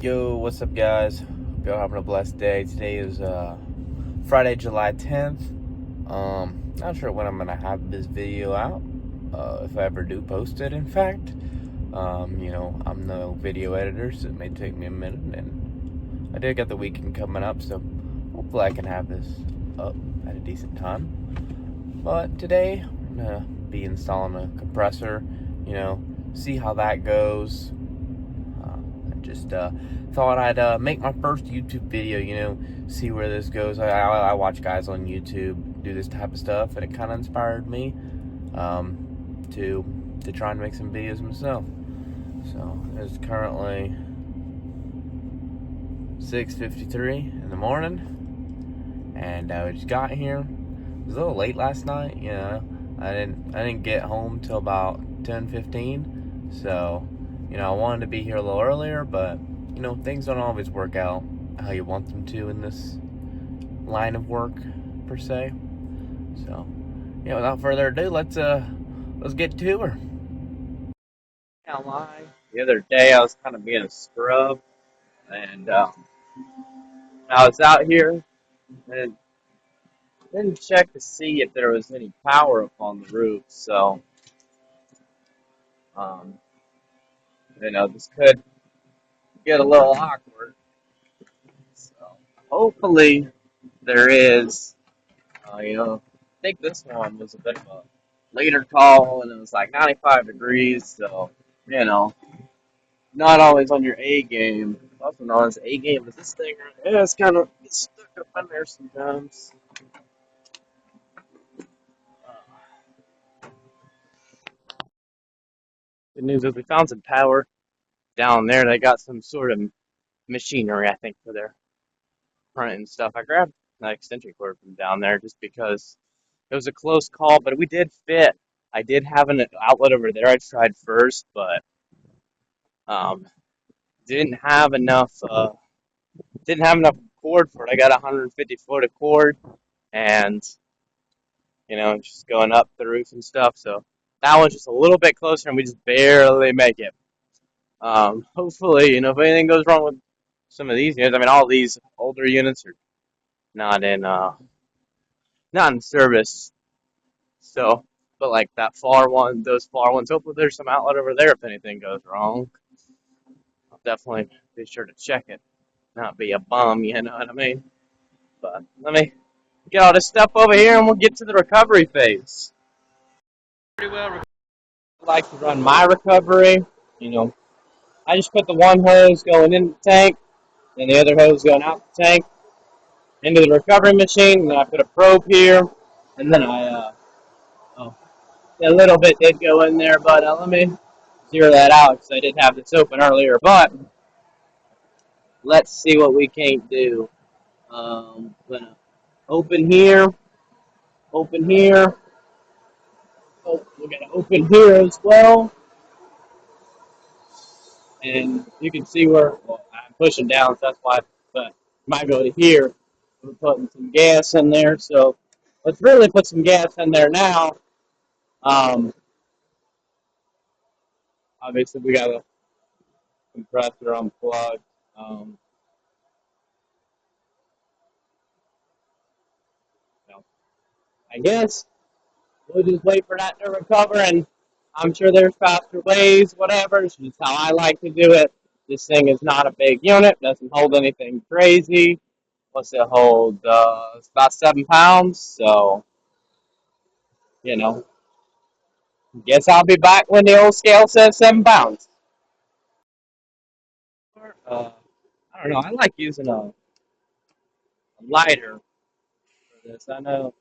Yo, what's up, guys? Hope y'all having a blessed day. Today is Friday, July 10th. Not sure when I'm gonna have this video out, if I ever do post it. In fact, I'm no video editor, so it may take me a minute. And I did get the weekend coming up, so hopefully I can have this up at a decent time. But today I'm gonna be installing a compressor. See how that goes. I just thought I'd make my first YouTube video, see where this goes. I watch guys on YouTube do this type of stuff, and it kind of inspired me to try and make some videos myself. So it's currently 6:53 in the morning, and we just got here. It was a little late last night, I didn't get home till about 10:15, so I wanted to be here a little earlier, but things don't always work out how you want them to in this line of work per se. So, without further ado, let's get to her. Can't lie. The other day I was kind of being a scrub, and I was out here and didn't check to see if there was any power up on the roof. So, um, this could get a little awkward. So, hopefully there is. I think this one was a bit of a later call, and it was like 95 degrees. So, you know, not always on your A game. Also known as A game is this thing. Yeah, it's kind of stuck up in there sometimes. Good news is we found some power down there. They got some sort of machinery, I think, for their front and stuff. I grabbed that extension cord from down there just because it was a close call, but we did fit. I did have an outlet over there I tried first, but um, didn't have enough cord for it. I got 150 foot of cord, and just going up the roof and stuff. So that one's just a little bit closer, and we just barely make it. Hopefully, if anything goes wrong with some of these units, I mean, all these older units are not in service. So, but like that far one, those far ones, hopefully there's some outlet over there if anything goes wrong. I'll definitely be sure to check it, not be a bum, you know what I mean? But let me get all this stuff over here and we'll get to the recovery phase. Pretty well. I like to run my recovery. I just put the one hose going in the tank and the other hose going out the tank into the recovery machine, and then I put a probe here, and then a little bit did go in there, but let me zero that out because I did have this open earlier. But let's see what we can't do. I'm gonna open here, open here. Oh, we're gonna open here as well, and you can see where I'm pushing down, so that's why. But might go to here. We're putting some gas in there, so let's really put some gas in there now. Um, Obviously, we got a compressor unplugged. Um, I guess we'll just wait for that to recover, and I'm sure there's faster ways, whatever. It's just how I like to do it. This thing is not a big unit, doesn't hold anything crazy. What's it hold? It's about 7 pounds, so, you know, guess I'll be back when the old scale says 7 pounds. Uh, I don't know, I like using a lighter for this. I know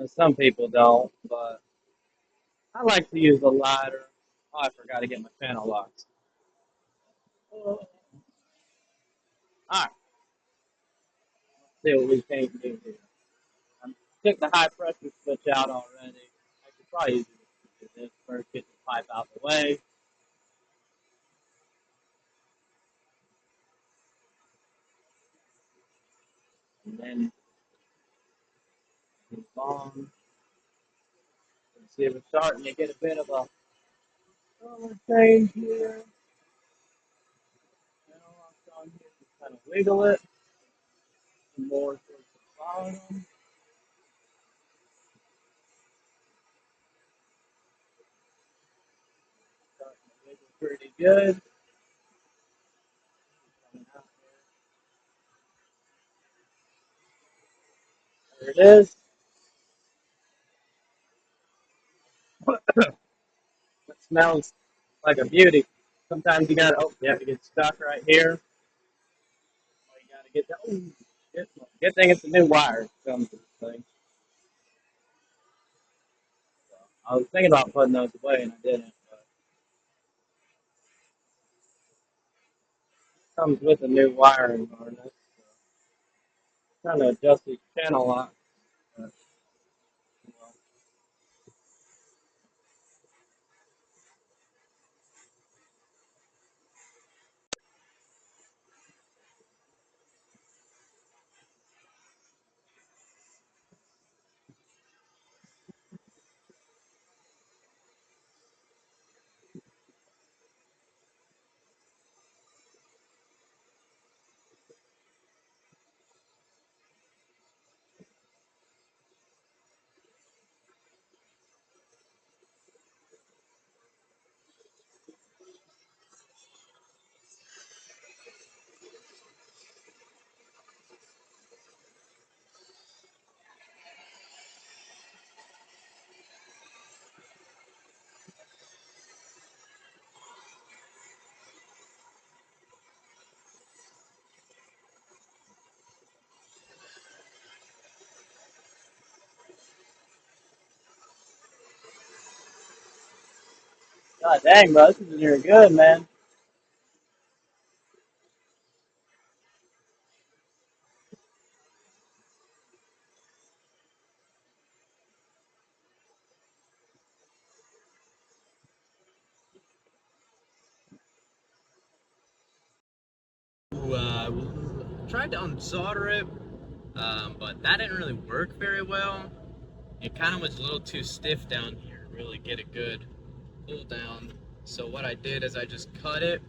some people don't, but I like to use a lighter. Oh, I forgot to get my panel locks. All right, see what we can do here. I took the high pressure switch out already. I could probably use this first, get the pipe out of the way. And then move on. Let's see if we're starting to get a bit of a color change here. down here, just kind of wiggle it more towards the bottom. Starting to wiggle pretty good. Coming out there. There it is. It smells like a beauty. Sometimes you gotta, oh, you have to get stuck right here. Or you gotta get, good thing it's a new wire that comes with this thing. I was thinking about putting those away and I didn't, but it comes with a new wiring harness. So trying to adjust these channel locks. But, well, God dang, bro, this is doing good, man. Tried to unsolder it, but that didn't really work very well. It kind of was a little too stiff down here to really get a good pull down. So what I did is I just cut it,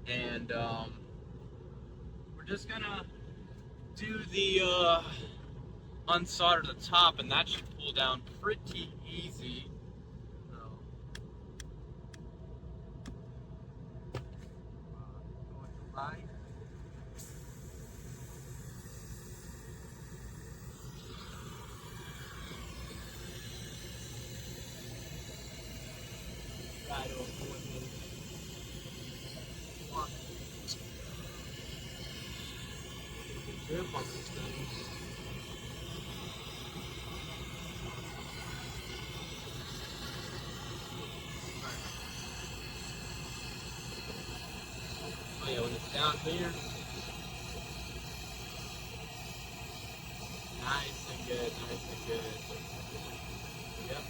and we're just gonna do the unsolder the top, and that should pull down pretty easy. So, going to line. Try to avoid one grip on these things. Oh yeah, when it's down here, nice and good, nice and good. Yep,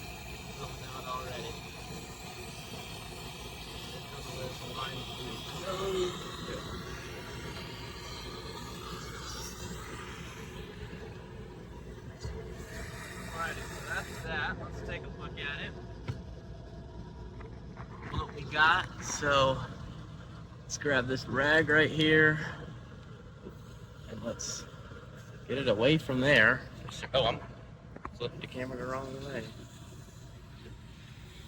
coming out already. There's the line through. Good. Alrighty, so that's that. Let's take a look at it. What we got. So let's grab this rag right here and let's get it away from there. Oh, I'm flipping the camera the wrong way.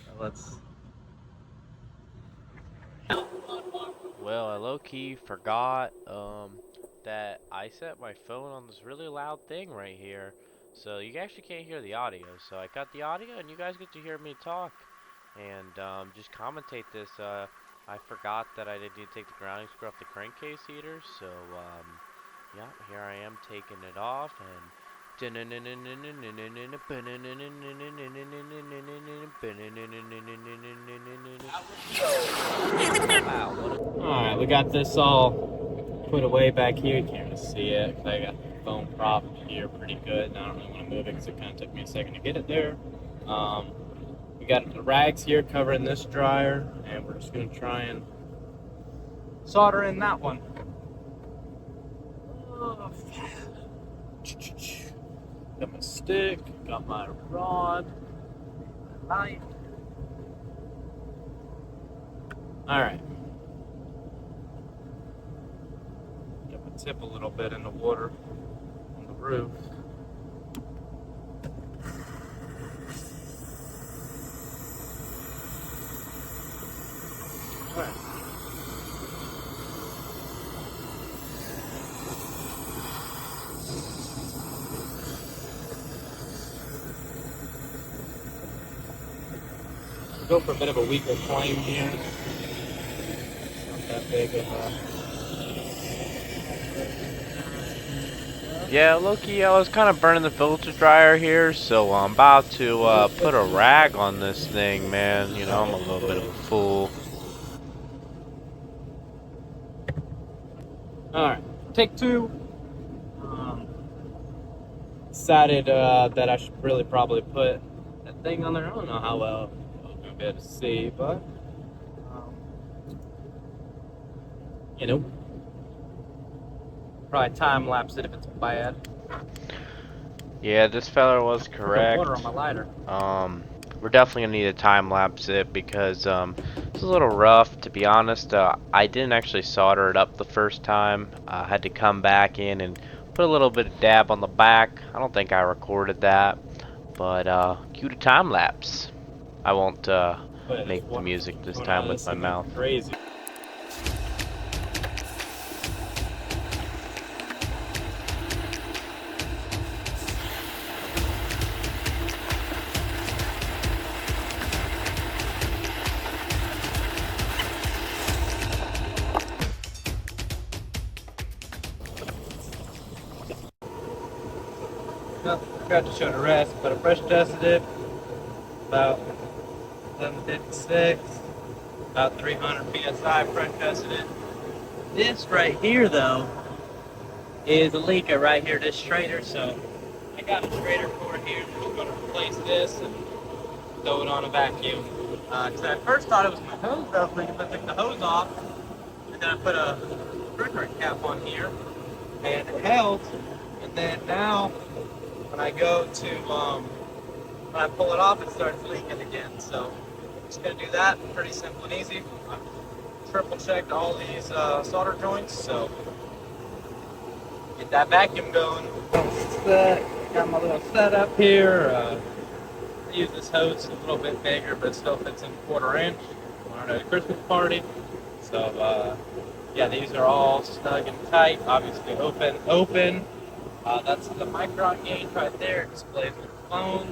So let's. Well, I low-key forgot that I set my phone on this really loud thing right here, so you actually can't hear the audio. So I cut the audio, and you guys get to hear me talk and just commentate this. I forgot that I did need to take the grounding screw off the crankcase heater, so yeah, here I am taking it off and. Wow, what a Alright, we got this all put away back here. You can't really see it. I got the foam prop here pretty good, and I don't really want to move it because it kind of took me a second to get it there. We got the rags here covering this dryer, and we're just going to try and solder in that one. Got my stick, got my rod, my knife. Alright. tip a little bit in the water on the roof. All right. We'll go for a bit of a weaker flame here. Not that big of a. Yeah, Loki, I was kind of burning the filter dryer here, so I'm about to put a rag on this thing, man. You know, I'm a little bit of a fool. Alright, take two. Decided that I should really probably put that thing on there. I don't know how well you'll be able to see, but um, you know, probably time lapse it if it's bad. Yeah, this feller was Put the water on correct. my lighter. We're definitely gonna need to time lapse it because it's a little rough, to be honest. I didn't actually solder it up the first time. I had to come back in and put a little bit of dab on the back. I don't think I recorded that, but cue to time lapse. I won't But this make the water's music this coming out time of with this my thing like mouth. crazy. Well, forgot to show the rest, but I pressure tested it about 1156, about 300 psi pressure tested it. This right here, though, is a leaker right here, this strainer. So I got a strainer cord here. I'm just going to replace this and throw it on a vacuum. Because I first thought it was my hose that was leaking, but I took the hose off, and then I put a refrigerant cap on here, and it held. And then now, when I go to, when I pull it off, it starts leaking again. So I'm just going to do that, pretty simple and easy. I triple checked all these solder joints, so get that vacuum going. Got my little setup here. I use this hose a little bit bigger, but it still fits in 1/4 inch. We're at a Christmas party, so yeah, these are all snug and tight. Obviously, open. That's the micron gauge right there. It displays the phone.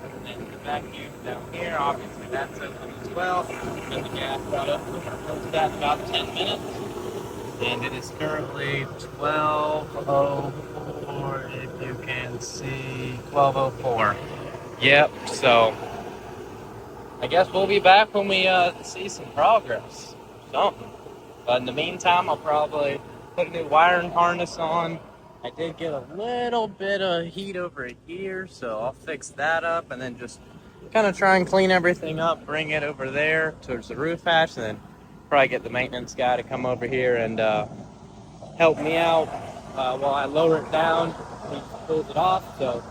And then the vacuum down here, obviously that's open as well. And the gas got up. We're going to close that in about 10 minutes. And it is currently 12:04, if you can see, 12:04. Yep, so I guess we'll be back when we see some progress, something. But in the meantime, I'll probably put a new wiring harness on. I did get a little bit of heat over here, so I'll fix that up and then just kind of try and clean everything up, bring it over there towards the roof hatch, and then probably get the maintenance guy to come over here and help me out while I lower it down. He pulls it off, so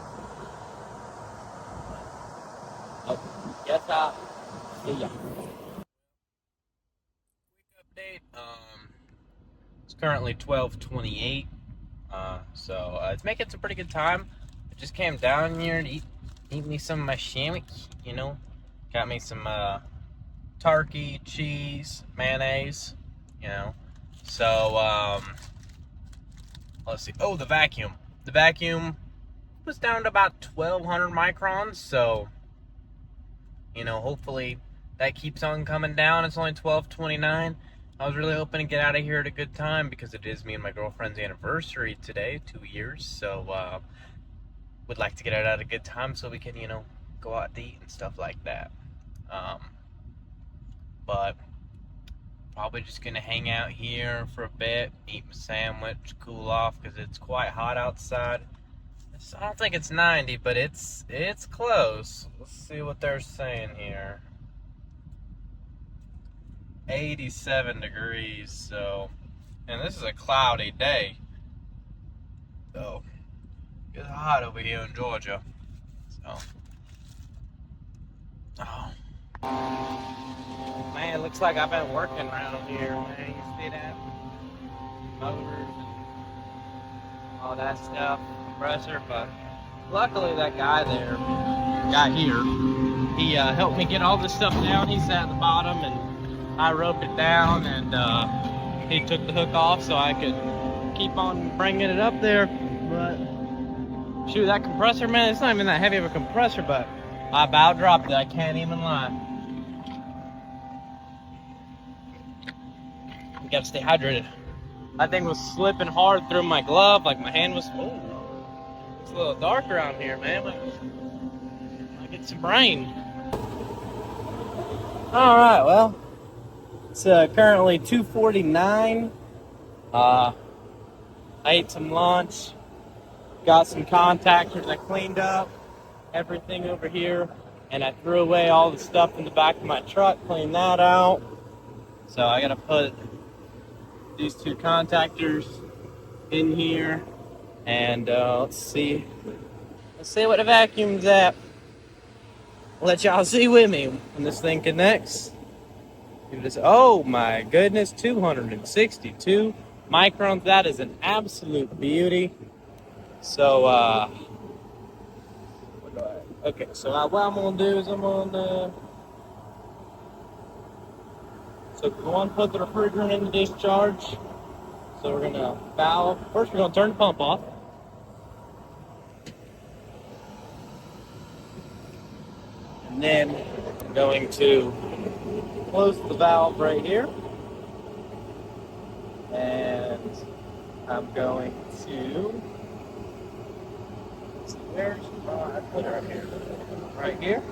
guess I'll see ya. Quick update. It's currently 12:28. So it's making some pretty good time. I just came down here to eat me some of my sandwich. You know, got me some turkey, cheese, mayonnaise. You know, so let's see. Oh, the vacuum. The vacuum was down to about 1,200 microns. So you know, hopefully that keeps on coming down. It's only 12:29. I was really hoping to get out of here at a good time because it is me and my girlfriend's anniversary today, 2 years. So would like to get out at a good time so we can, you know, go out to eat and stuff like that. Um, but probably just gonna hang out here for a bit, eat my sandwich, cool off because it's quite hot outside. I don't think it's 90, but it's close. Let's see what they're saying here. 87 degrees, so, and this is a cloudy day, so it's hot over here in Georgia. So, oh man, it looks like I've been working around here, man. You see that? Motors and all that stuff, compressor. But luckily, that guy there got here. He helped me get all this stuff down. He sat at the bottom and I roped it down, and he took the hook off so I could keep on bringing it up there. But shoot, that compressor, man, it's not even that heavy of a compressor, but I about dropped it. I can't even lie. You gotta stay hydrated. That thing was slipping hard through my glove, like my hand was. Oh, it's a little dark around here, man. I get some rain. All right, well, it's currently 2:49. I ate some lunch, got some contactors. I cleaned up everything over here, and I threw away all the stuff in the back of my truck, cleaned that out. So I gotta put these two contactors in here, and let's see what the vacuum's at. I'll let y'all see with me when this thing connects. Oh my goodness, 262 microns. That is an absolute beauty. So okay, so what I'm gonna do is I'm gonna put the refrigerant in the discharge. So we're gonna valve. First, we're gonna turn the pump off. And then I'm going to close the valve right here. And I'm going to, where's I put it right here. Right here.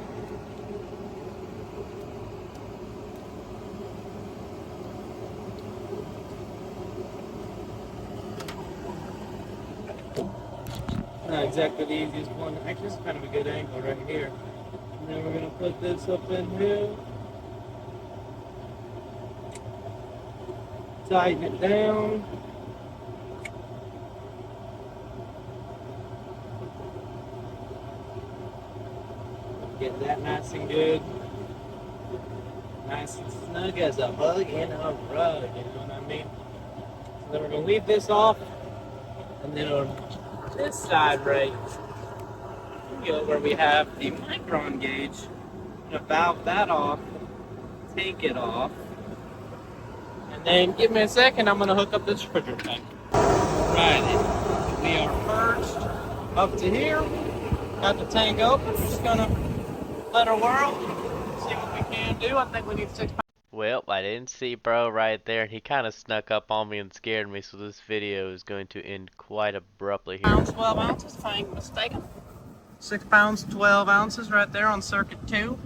Not exactly the easiest one. Actually, it's kind of a good angle right here. And then we're going to put this up in here. Tighten it down. Get that nice and good. Nice and snug as a hug in a rug, you know what I mean? So then we're going to leave this off. And then on this side right here, where we have the micron gauge, I'm going to valve that off, take it off, and then give me a second, I'm going to hook up this refrigerator tank. Right, we are purged up to here, got the tank open, we're just going to let her whirl, see what we can do. I think we need 6 pounds. Well, I didn't see bro right there, and he kind of snuck up on me and scared me, so this video is going to end quite abruptly here. 12 ounces, if I ain't mistaken. 6 pounds, 12 ounces right there on circuit 2.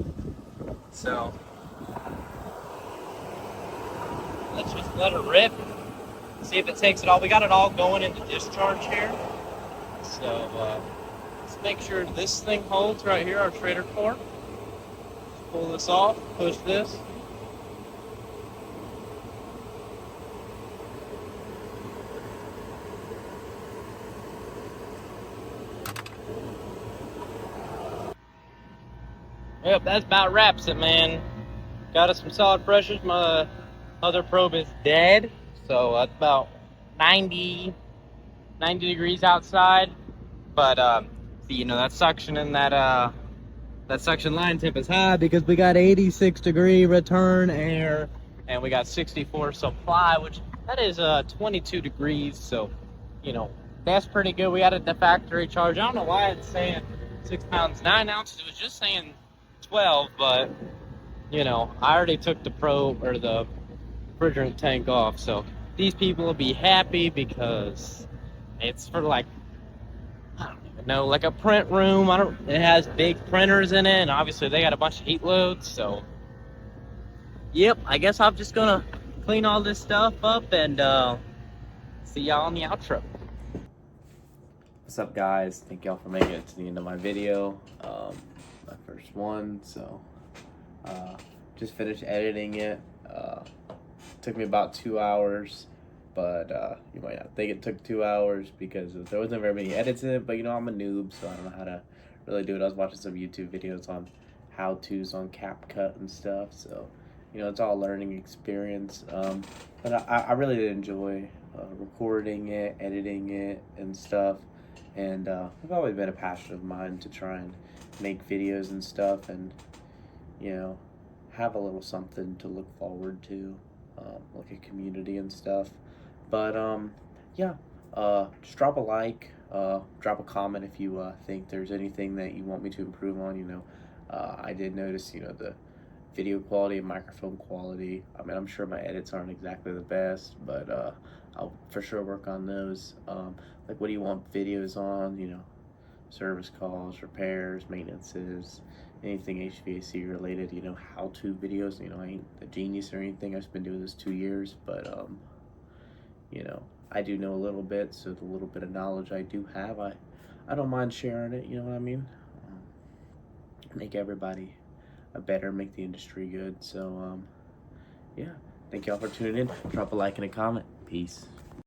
So, let's just let it rip. See if it takes it all. We got it all going into discharge here. So, let's make sure this thing holds right here, our trader core. Pull this off, push this. Yep, that's about wraps it, man. Got us some solid pressures. My other probe is dead, so that's about 90 degrees outside. But you know, that suction in that suction line temp is high because we got 86 degree return air and we got 64 supply, which that is 22 degrees. So, you know, that's pretty good. We added the factory charge. I don't know why it's saying 6 pounds 9 ounces. It was just saying 12, but you know, I already took the probe or the refrigerant tank off, so these people will be happy because it's for like, I don't even know, like a print room. It has big printers in it, and obviously they got a bunch of heat loads. So yep, I guess I'm just gonna clean all this stuff up and see y'all on the outro. What's up, guys? Thank y'all for making it to the end of my video. My first one, so just finished editing it. Took me about 2 hours, but you might not think it took 2 hours because there wasn't very many edits in it, but you know, I'm a noob, so I don't know how to really do it. I was watching some YouTube videos on how-tos on CapCut and stuff, so you know, it's all a learning experience. But I really did enjoy recording it, editing it, and stuff. And it's always been a passion of mine to try and make videos and stuff, and you know, have a little something to look forward to, like a community and stuff. But yeah, just drop a like, drop a comment if you think there's anything that you want me to improve on. I did notice, the video quality and microphone quality. I mean, I'm sure my edits aren't exactly the best, but I'll for sure work on those. Like, what do you want videos on? Service calls, repairs, maintenances, anything HVAC related. How-to videos. I ain't a genius or anything. I've just been doing this 2 years, but I do know a little bit. So the little bit of knowledge I do have, I don't mind sharing it. You know what I mean? Make everybody better, make the industry good. So yeah, thank y'all for tuning in. Drop a like and a comment. Peace.